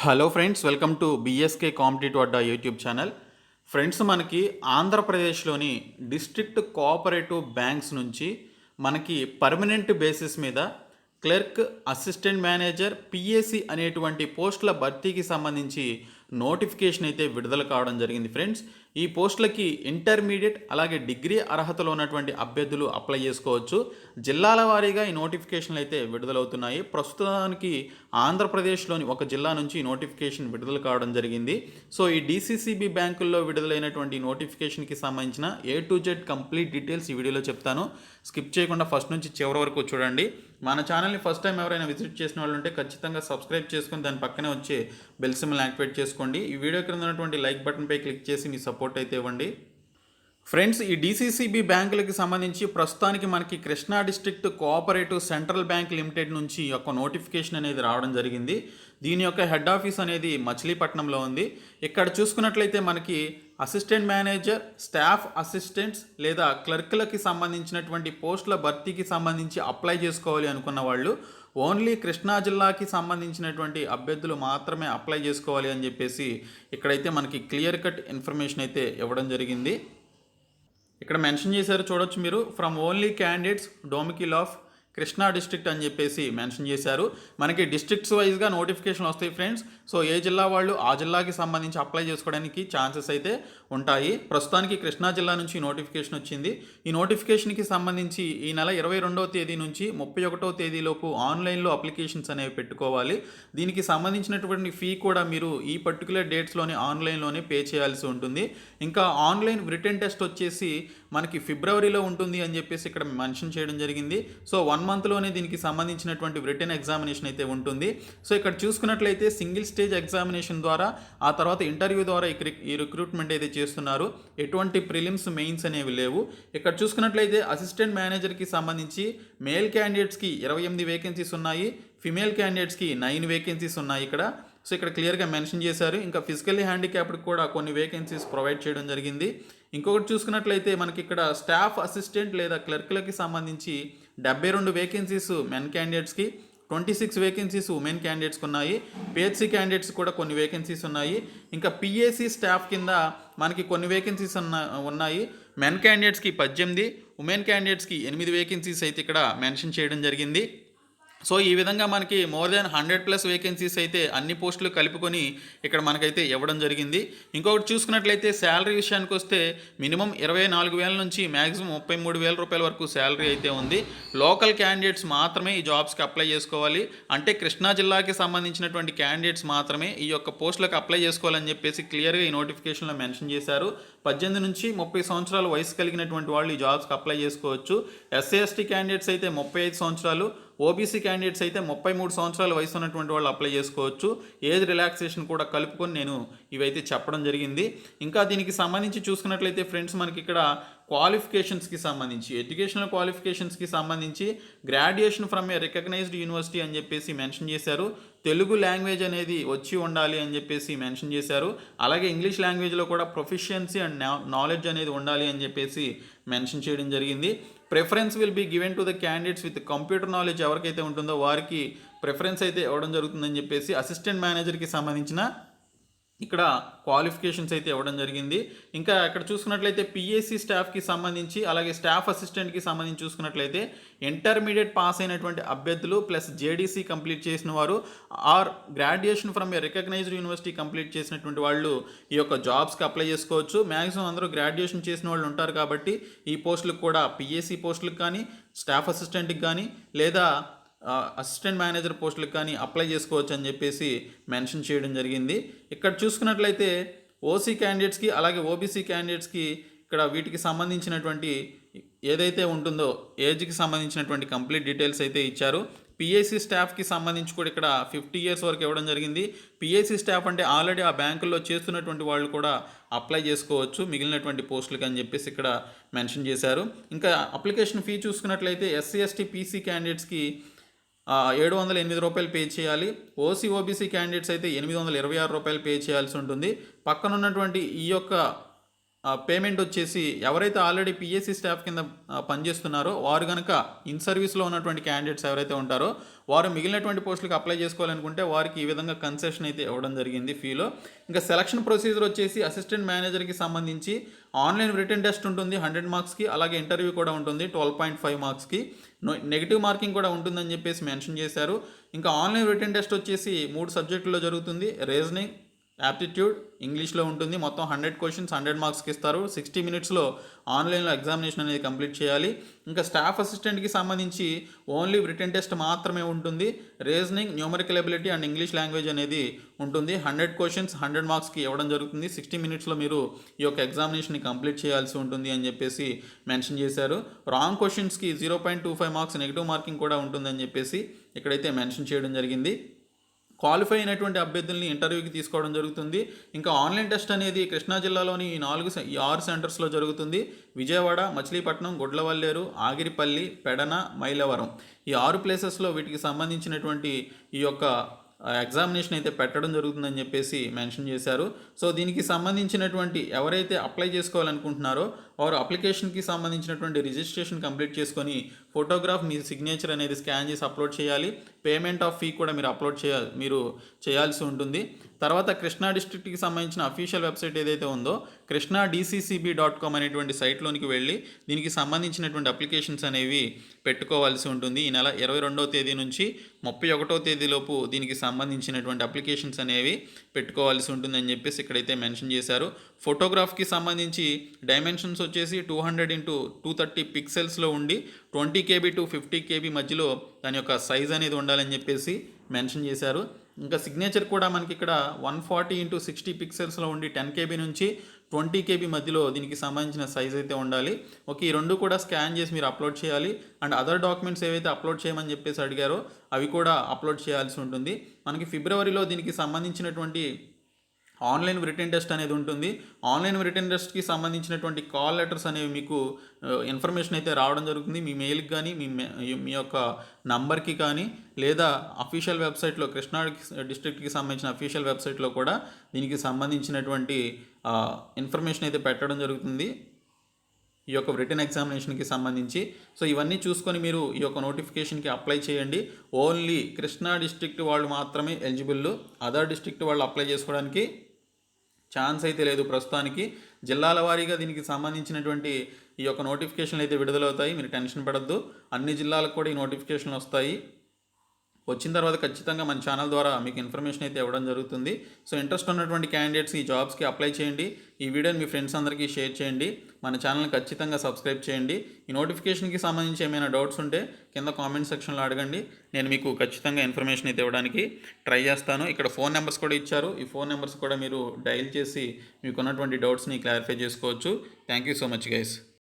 Hello friends, welcome to BSK competitive Adda YouTube channel. Friends, మనకి ఆంధ్రప్రదేశ్లోని district cooperative banks నుంచి మనకి permanent basis మీద క్లర్క్, అసిస్టెంట్ మేనేజర్, పిఏసి అనేటువంటి పోస్టుల భర్తీకి సంబంధించి నోటిఫికేషన్ అయితే విడుదల కావడం జరిగింది. ఫ్రెండ్స్, ఈ పోస్టులకి ఇంటర్మీడియట్ అలాగే డిగ్రీ అర్హతలో ఉన్నటువంటి అభ్యర్థులు అప్లై చేసుకోవచ్చు. జిల్లాల వారీగా ఈ నోటిఫికేషన్లు అయితే విడుదలవుతున్నాయి. ప్రస్తుతానికి ఆంధ్రప్రదేశ్లోని ఒక జిల్లా నుంచి నోటిఫికేషన్ విడుదల కావడం జరిగింది. సో ఈ డిసిసిబి బ్యాంకుల్లో విడుదలైనటువంటి నోటిఫికేషన్కి సంబంధించిన A to Z complete details ఈ వీడియోలో చెప్తాను. స్కిప్ చేయకుండా ఫస్ట్ నుంచి చివరి వరకు చూడండి. మన ఛానల్ని ఫస్ట్ టైం ఎవరైనా విజిట్ చేసిన వాళ్ళు ఉంటే ఖచ్చితంగా సబ్స్క్రైబ్ చేసుకుని దాని పక్కనే వచ్చే బెల్ సింబల్ యాక్టివేట్ చేసుకోండి. ఈ వీడియో కింద ఉన్నటువంటి లైక్ బటన్పై క్లిక్ చేసి మీ సపోర్ట్ అయితే ఇవ్వండి. ఫ్రెండ్స్, ఈ డిసిసిబి బ్యాంకులకి సంబంధించి ప్రస్తుతానికి మనకి Krishna district cooperative central bank limited నుంచి ఒక నోటిఫికేషన్ అనేది రావడం జరిగింది. దీని యొక్క హెడ్ ఆఫీస్ అనేది మచిలీపట్నంలో ఉంది. ఇక్కడ చూసుకున్నట్లయితే మనకి అసిస్టెంట్ మేనేజర్, స్టాఫ్ అసిస్టెంట్స్ లేదా క్లర్క్లకి సంబంధించినటువంటి పోస్టుల భర్తీకి సంబంధించి అప్లై చేసుకోవాలి అనుకున్న వాళ్ళు ఓన్లీ కృష్ణా జిల్లాకి సంబంధించినటువంటి అభ్యర్థులు మాత్రమే అప్లై చేసుకోవాలి అని చెప్పేసి ఇక్కడైతే మనకి క్లియర్ కట్ ఇన్ఫర్మేషన్ అయితే ఇవ్వడం జరిగింది. ఇక్కడ మెన్షన్ చేశారు, చూడొచ్చు మీరు. From only candidates domicile of Krishna district అని చెప్పేసి మెన్షన్ చేశారు. మనకి డిస్ట్రిక్ట్స్ వైజ్గా నోటిఫికేషన్ వస్తాయి ఫ్రెండ్స్. సో ఏ జిల్లా వాళ్ళు ఆ జిల్లాకి సంబంధించి అప్లై చేసుకోవడానికి ఛాన్సెస్ అయితే ఉంటాయి. ప్రస్తుతానికి కృష్ణా జిల్లా నుంచి నోటిఫికేషన్ వచ్చింది. ఈ నోటిఫికేషన్కి సంబంధించి ఈ నెల 22వ తేదీ నుంచి 31వ తేదీలోపు ఆన్లైన్లో అప్లికేషన్స్ అనేవి పెట్టుకోవాలి. దీనికి సంబంధించినటువంటి ఫీ కూడా మీరు ఈ పర్టికులర్ డేట్స్లోనే ఆన్లైన్లోనే పే చేయాల్సి ఉంటుంది. ఇంకా ఆన్లైన్ రిటన్ టెస్ట్ వచ్చేసి మనకి ఫిబ్రవరిలో ఉంటుంది అని చెప్పేసి ఇక్కడ మెన్షన్ చేయడం జరిగింది. సో 1 మంత్లోనే దీనికి సంబంధించినటువంటి రిటన్ ఎగ్జామినేషన్ అయితే ఉంటుంది. సో ఇక్కడ చూసుకున్నట్లయితే సింగిల్ స్టేజ్ ఎగ్జామినేషన్ ద్వారా ఆ తర్వాత ఇంటర్వ్యూ ద్వారా ఈ రిక్రూట్మెంట్ అయితే చేస్తున్నారు. ఎటువంటి ప్రిలిమ్స్, మెయిన్స్ అనేవి లేవు. ఇక్కడ చూసుకున్నట్లయితే అసిస్టెంట్ మేనేజర్కి సంబంధించి మేల్ క్యాండిడేట్స్కి 28 వేకెన్సీస్ ఉన్నాయి, ఫిమేల్ క్యాండిడేట్స్కి 9 వేకెన్సీస్ ఉన్నాయి ఇక్కడ. సో ఇక్కడ క్లియర్గా మెన్షన్ చేశారు. ఇంకా ఫిజికల్లీ హ్యాండిక్యాప్డ్కి కూడా కొన్ని వేకెన్సీస్ ప్రొవైడ్ చేయడం జరిగింది. ఇంకొకటి చూసుకున్నట్లయితే మనకి ఇక్కడ స్టాఫ్ అసిస్టెంట్ లేదా క్లర్క్లకి సంబంధించి 72 వేకెన్సీస్ మెన్ క్యాండిడేట్స్కి, 26 వేకెన్సీస్ ఉమెన్ క్యాండిడేట్స్కి ఉన్నాయి. పిహెచ్సి క్యాండిడేట్స్ కూడా కొన్ని వేకెన్సీస్ ఉన్నాయి. ఇంకా పిఏసి స్టాఫ్ కింద మనకి కొన్ని వేకెన్సీస్ ఉన్నాయి. మెన్ క్యాండిడేట్స్కి 18, ఉమెన్ క్యాండిడేట్స్కి 8 వేకెన్సీస్ అయితే ఇక్కడ మెన్షన్ చేయడం జరిగింది. సో ఈ విధంగా మనకి మోర్ దాన్ 100+ వేకెన్సీస్ అయితే అన్ని పోస్టులు కలుపుకొని ఇక్కడ మనకైతే ఇవ్వడం జరిగింది. ఇంకొకటి చూసుకున్నట్లయితే శాలరీ విషయానికి వస్తే మినిమం 24,000 నుంచి మ్యాక్సిమం 33,000 రూపాయల వరకు శాలరీ అయితే ఉంది. లోకల్ క్యాండిడేట్స్ మాత్రమే ఈ జాబ్స్కి అప్లై చేసుకోవాలి. అంటే కృష్ణా జిల్లాకి సంబంధించినటువంటి క్యాండిడేట్స్ మాత్రమే ఈ యొక్క పోస్టులకు అప్లై చేసుకోవాలని చెప్పేసి క్లియర్గా ఈ నోటిఫికేషన్లో మెన్షన్ చేశారు. 18 నుంచి 30 సంవత్సరాల వయసు కలిగినటువంటి వాళ్ళు ఈ జాబ్స్కి అప్లై చేసుకోవచ్చు. ఎస్సీ ఎస్టీ క్యాండిడేట్స్ అయితే 35 సంవత్సరాలు, ఓబీసీ క్యాండిడేట్స్ అయితే 33 సంవత్సరాల వయసు ఉన్నటువంటి వాళ్ళు అప్లై చేసుకోవచ్చు. ఏజ్ రిలాక్సేషన్ కూడా కలుపుకొని నేను ఇవైతే చెప్పడం జరిగింది. ఇంకా దీనికి సంబంధించి చూసుకున్నట్లయితే ఫ్రెండ్స్, మనకి ఇక్కడ క్వాలిఫికేషన్స్కి సంబంధించి, ఎడ్యుకేషనల్ క్వాలిఫికేషన్స్కి సంబంధించి graduation from a recognized university అని చెప్పేసి మెన్షన్ చేశారు. తెలుగు లాంగ్వేజ్ అనేది వచ్చి ఉండాలి అని చెప్పేసి మెన్షన్ చేశారు. అలాగే ఇంగ్లీష్ లాంగ్వేజ్లో కూడా ప్రొఫిషియన్సీ అండ్ నాలెడ్జ్ అనేది ఉండాలి అని చెప్పేసి మెన్షన్ చేయడం జరిగింది. Preference will be given to the candidates with computer knowledge ఎవరికైతే ఉంటుందో వారికి ప్రిఫరెన్స్ అయితే ఇవ్వడం జరుగుతుందని చెప్పేసి అసిస్టెంట్ మేనేజర్కి సంబంధించిన ఇక్కడ క్వాలిఫికేషన్స్ అయితే ఇవ్వడం జరిగింది. ఇంకా ఇక్కడ చూసుకున్నట్లయితే పిఏసి స్టాఫ్కి సంబంధించి అలాగే స్టాఫ్ అసిస్టెంట్కి సంబంధించి చూసుకున్నట్లయితే ఇంటర్మీడియట్ పాస్ అయినటువంటి అభ్యర్థులు ప్లస్ జేడీసీ కంప్లీట్ చేసిన వారు or graduation from a recognized university complete చేసినటువంటి వాళ్ళు ఈ యొక్క జాబ్స్కి అప్లై చేసుకోవచ్చు. మ్యాక్సిమం అందరూ గ్రాడ్యుయేషన్ చేసిన వాళ్ళు ఉంటారు కాబట్టి ఈ పోస్టులకు కూడా పిఏసి పోస్టులకు కానీ, స్టాఫ్ అసిస్టెంట్కి కానీ లేదా అసిస్టెంట్ మేనేజర్ పోస్టులకు కానీ అప్లై చేసుకోవచ్చు అని చెప్పేసి మెన్షన్ చేయడం జరిగింది. ఇక్కడ చూసుకున్నట్లయితే ఓసీ క్యాండిడేట్స్కి అలాగే ఓబీసీ క్యాండిడేట్స్కి ఇక్కడ వీటికి సంబంధించినటువంటి ఏదైతే ఉంటుందో ఏజ్కి సంబంధించినటువంటి కంప్లీట్ డీటెయిల్స్ అయితే ఇచ్చారు. పిఏసీ స్టాఫ్కి సంబంధించి కూడా ఇక్కడ 50 ఇయర్స్ వరకు ఇవ్వడం జరిగింది. పిఏసీ స్టాఫ్ అంటే ఆల్రెడీ ఆ బ్యాంకుల్లో చేస్తున్నటువంటి వాళ్ళు కూడా అప్లై చేసుకోవచ్చు మిగిలినటువంటి పోస్టులకి అని చెప్పేసి ఇక్కడ మెన్షన్ చేశారు. ఇంకా అప్లికేషన్ ఫీ చూసుకున్నట్లయితే ఎస్సీ ఎస్టీ పీసీ క్యాండిడేట్స్కి 708 రూపాయలు పే చేయాలి. ఓసీ ఓబీసీ క్యాండిడేట్స్ అయితే 826 రూపాయలు పే చేయాల్సి ఉంటుంది. పక్కన ఉన్నటువంటి ఈ యొక్క పేమెంట్ వచ్చేసి ఎవరైతే ఆల్రెడీ పిఎస్సి స్టాఫ్ కింద పనిచేస్తున్నారో వారు కనుక ఇన్ సర్వీస్లో ఉన్నటువంటి క్యాండిడేట్స్ ఎవరైతే ఉంటారో వారు మిగిలినటువంటి పోస్టులకు అప్లై చేసుకోవాలనుకుంటే వారికి ఈ విధంగా కన్సెషన్ అయితే ఇవ్వడం జరిగింది ఫీలో. ఇంకా సెలక్షన్ ప్రొసీజర్ వచ్చేసి అసిస్టెంట్ మేనేజర్కి సంబంధించి ఆన్లైన్ రిటర్న్ టెస్ట్ ఉంటుంది 100 మార్క్స్కి, అలాగే ఇంటర్వ్యూ కూడా ఉంటుంది 12.5 మార్క్స్కి, నెగిటివ్ మార్కింగ్ కూడా ఉంటుందని చెప్పేసి మెన్షన్ చేశారు. ఇంకా ఆన్లైన్ రిటర్న్ టెస్ట్ వచ్చేసి 3 సబ్జెక్టుల్లో జరుగుతుంది. రీజనింగ్, యాప్టిట్యూడ్, ఇంగ్లీష్లో ఉంటుంది. మొత్తం 100 క్వశ్చన్స్ 100 మార్క్స్కి ఇస్తారు. 60 మినిట్స్లో ఆన్లైన్లో ఎగ్జామినేషన్ అనేది కంప్లీట్ చేయాలి. ఇంకా స్టాఫ్ అసిస్టెంట్కి సంబంధించి ఓన్లీ రిటన్ టెస్ట్ మాత్రమే ఉంటుంది. Reasoning, numerical ability and English language అనేది ఉంటుంది. 100 క్వశ్చన్స్ 100 మార్క్స్కి ఇవ్వడం జరుగుతుంది. 60 మినిట్స్లో మీరు ఈ యొక్క ఎగ్జామినేషన్ని కంప్లీట్ చేయాల్సి ఉంటుంది అని చెప్పేసి మెన్షన్ చేశారు. రాంగ్ క్వశ్చన్స్కి 0.25 మార్క్స్ నెగిటివ్ మార్కింగ్ కూడా ఉంటుందని చెప్పేసి ఇక్కడైతే మెన్షన్ చేయడం జరిగింది. క్వాలిఫై అయినటువంటి అభ్యర్థుల్ని ఇంటర్వ్యూకి తీసుకోవడం జరుగుతుంది. ఇంకా ఆన్లైన్ టెస్ట్ అనేది కృష్ణా జిల్లాలోని ఈ 6 సెంటర్స్లో జరుగుతుంది. విజయవాడ, మచిలీపట్నం, గుడ్లవల్లేరు, ఆగిరిపల్లి, పెడన, మైలవరం, ఈ 6 ప్లేసెస్లో వీటికి సంబంధించినటువంటి ఈ యొక్క ఎగ్జామినేషన్ అయితే పెట్టడం జరుగుతుందని చెప్పేసి మెన్షన్ చేశారు. సో దీనికి సంబంధించినటువంటి ఎవరైతే అప్లై చేసుకోవాలనుకుంటున్నారో వారు అప్లికేషన్కి సంబంధించినటువంటి రిజిస్ట్రేషన్ కంప్లీట్ చేసుకొని ఫోటోగ్రాఫ్, మీ సిగ్నేచర్ అనేది స్కాన్ చేసి అప్లోడ్ చేయాలి. పేమెంట్ ఆఫ్ ఫీ కూడా మీరు చేయాల్సి ఉంటుంది. తర్వాత కృష్ణా డిస్ట్రిక్ట్కి సంబంధించిన అఫీషియల్ వెబ్సైట్ ఏదైతే ఉందో krishnadccb.com అనేటువంటి సైట్లోనికి వెళ్ళి దీనికి సంబంధించినటువంటి అప్లికేషన్స్ అనేవి పెట్టుకోవాల్సి ఉంటుంది. ఈ నెల 22వ తేదీ నుంచి 31వ తేదీలోపు దీనికి సంబంధించినటువంటి అప్లికేషన్స్ అనేవి పెట్టుకోవాల్సి ఉంటుందని చెప్పేసి ఇక్కడైతే మెన్షన్ చేశారు. ఫోటోగ్రాఫ్కి సంబంధించి డైమెన్షన్స్ వచ్చేసి 200x230 పిక్సెల్స్లో ఉండి 20 KB to 50 KB మధ్యలో దాని యొక్క సైజ్ అనేది ఉండాలని చెప్పేసి మెన్షన్ చేశారు. ఇంకా సిగ్నేచర్ కూడా మనకి ఇక్కడ 140x60 పిక్సెల్స్లో ఉండి 10 KB నుంచి 20 KB మధ్యలో దీనికి సంబంధించిన సైజ్ అయితే ఉండాలి. ఈ రెండు కూడా స్కాన్ చేసి మీరు అప్లోడ్ చేయాలి. అండ్ అదర్ డాక్యుమెంట్స్ ఏవైతే అప్లోడ్ చేయమని చెప్పేసి అడిగారో అవి కూడా అప్లోడ్ చేయాల్సి ఉంటుంది. మనకి ఫిబ్రవరిలో దీనికి సంబంధించినటువంటి ఆన్లైన్ రిటన్ టెస్ట్ అనేది ఉంటుంది. ఆన్లైన్ రిటన్ టెస్ట్కి సంబంధించినటువంటి కాల్ లెటర్స్ అనేవి మీకు ఇన్ఫర్మేషన్ అయితే రావడం జరుగుతుంది. మీ మెయిల్కి కానీ మీ యొక్క నంబర్కి కానీ, లేదా అఫీషియల్ వెబ్సైట్లో కృష్ణా డిస్ట్రిక్ట్కి సంబంధించిన అఫీషియల్ వెబ్సైట్లో కూడా దీనికి సంబంధించినటువంటి ఇన్ఫర్మేషన్ అయితే పెట్టడం జరుగుతుంది ఈ యొక్క రిటన్ ఎగ్జామినేషన్కి సంబంధించి. సో ఇవన్నీ చూసుకొని మీరు ఈ యొక్క నోటిఫికేషన్కి అప్లై చేయండి. ఓన్లీ కృష్ణా డిస్ట్రిక్ట్ వాళ్ళు మాత్రమే ఎలిజిబుల్. అదర్ డిస్ట్రిక్ట్ వాళ్ళు అప్లై చేసుకోవడానికి ఛాన్స్ అయితే లేదు ప్రస్తుతానికి. జిల్లాల వారీగా దీనికి సంబంధించినటువంటి ఈ యొక్క నోటిఫికేషన్లు అయితే విడుదలవుతాయి. మీరు టెన్షన్ పడద్దు. అన్ని జిల్లాలకు కూడా ఈ నోటిఫికేషన్లు వస్తాయి. వచ్చిన తర్వాత ఖచ్చితంగా మన ఛానల్ ద్వారా మీకు ఇన్ఫర్మేషన్ అయితే ఇవ్వడం జరుగుతుంది. సో ఇంట్రెస్ట్ ఉన్నటువంటి క్యాండిడేట్స్ ఈ జాబ్స్కి అప్లై చేయండి. ఈ వీడియోని మీ ఫ్రెండ్స్ అందరికీ షేర్ చేయండి. మన ఛానల్ని ఖచ్చితంగా సబ్స్క్రైబ్ చేయండి. ఈ నోటిఫికేషన్కి సంబంధించి ఏమైనా డౌట్స్ ఉంటే కింద కామెంట్ సెక్షన్లో అడగండి. నేను మీకు ఖచ్చితంగా ఇన్ఫర్మేషన్ అయితే ఇవ్వడానికి ట్రై చేస్తాను. ఇక్కడ ఫోన్ నెంబర్స్ కూడా ఇచ్చారు. ఈ ఫోన్ నెంబర్స్ కూడా మీరు డయల్ చేసి మీకు ఉన్నటువంటి డౌట్స్ని క్లారిఫై చేసుకోవచ్చు. Thank you so much guys.